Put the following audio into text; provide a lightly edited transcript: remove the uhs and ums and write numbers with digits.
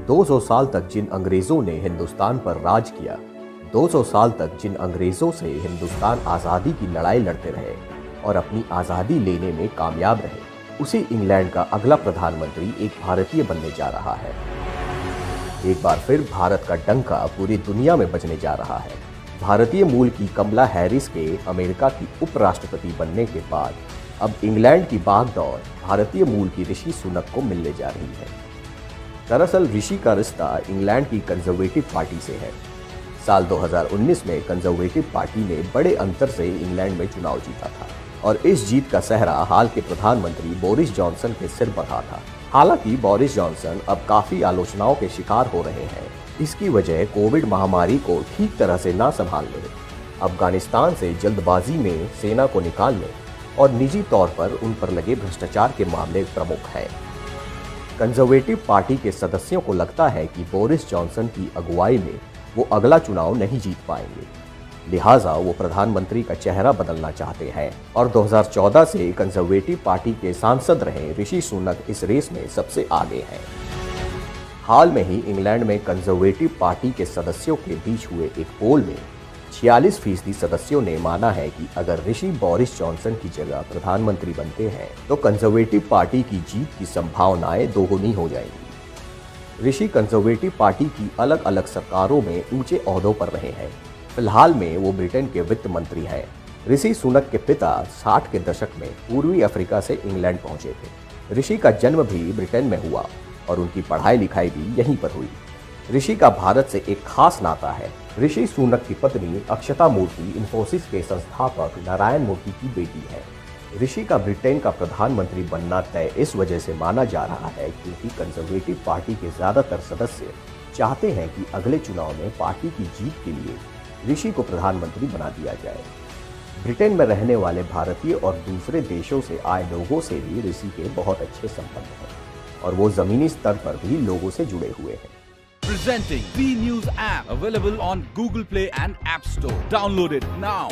200 साल तक जिन अंग्रेजों ने हिंदुस्तान पर राज किया, 200 साल तक जिन अंग्रेजों से हिंदुस्तान आज़ादी की लड़ाई लड़ते रहे और अपनी आज़ादी लेने में कामयाब रहे, उसी इंग्लैंड का अगला प्रधानमंत्री एक भारतीय बनने जा रहा है। एक बार फिर भारत का डंका पूरी दुनिया में बजने जा रहा है। भारतीय मूल की कमला हैरिस के अमेरिका की उपराष्ट्रपति बनने के बाद अब इंग्लैंड की बागडोर भारतीय मूल की ऋषि सुनक को मिलने जा रही है। दरअसल ऋषि का रिश्ता इंग्लैंड की कंजर्वेटिव पार्टी से है। साल 2019 में कंजर्वेटिव पार्टी ने बड़े अंतर से इंग्लैंड में चुनाव जीता था और इस जीत का सेहरा हाल के प्रधानमंत्री बोरिस जॉनसन के सिर पर रहा था। हालांकि बोरिस जॉनसन अब काफी आलोचनाओं के शिकार हो रहे हैं। इसकी वजह कोविड महामारी को ठीक तरह से ना संभालने, अफगानिस्तान से जल्दबाजी में सेना को निकालने और निजी तौर पर उन पर लगे भ्रष्टाचार के मामले प्रमुख हैं। कंजर्वेटिव पार्टी के सदस्यों को लगता है कि बोरिस जॉनसन की अगुवाई में वो अगला चुनाव नहीं जीत पाएंगे, लिहाजा वो प्रधानमंत्री का चेहरा बदलना चाहते हैं और 2014 से कंजर्वेटिव पार्टी के सांसद रहे ऋषि सुनक इस रेस में सबसे आगे हैं। हाल में ही इंग्लैंड में कंजर्वेटिव पार्टी के सदस्यों के बीच हुए एक पोल में 46% सदस्यों ने माना है कि अगर ऋषि बोरिस जॉनसन की जगह प्रधानमंत्री बनते हैं तो कंजर्वेटिव पार्टी की जीत की संभावनाएं दोगुनी हो जाएंगी। ऋषि कंजर्वेटिव पार्टी की अलग अलग सरकारों में ऊंचे ओहदों पर रहे हैं। फिलहाल में वो ब्रिटेन के वित्त मंत्री हैं। ऋषि सुनक के पिता 60 के दशक में पूर्वी अफ्रीका से इंग्लैंड पहुंचे थे। ऋषि का जन्म भी ब्रिटेन में हुआ और उनकी पढ़ाई लिखाई भी यहीं पर हुई। ऋषि का भारत से एक खास नाता है। ऋषि सुनक की पत्नी अक्षता मूर्ति इंफोसिस के संस्थापक नारायण मूर्ति की बेटी है। ऋषि का ब्रिटेन का प्रधानमंत्री बनना तय इस वजह से माना जा रहा है क्योंकि कंजर्वेटिव पार्टी के ज्यादातर सदस्य चाहते हैं कि अगले चुनाव में पार्टी की जीत के लिए ऋषि को प्रधानमंत्री बना दिया जाए। ब्रिटेन में रहने वाले भारतीय और दूसरे देशों से आए लोगों से भी ऋषि के बहुत अच्छे संबंध हैं और वो जमीनी स्तर पर भी लोगों से जुड़े हुए हैं। Presenting V News app available on Google Play and App Store. Download it now.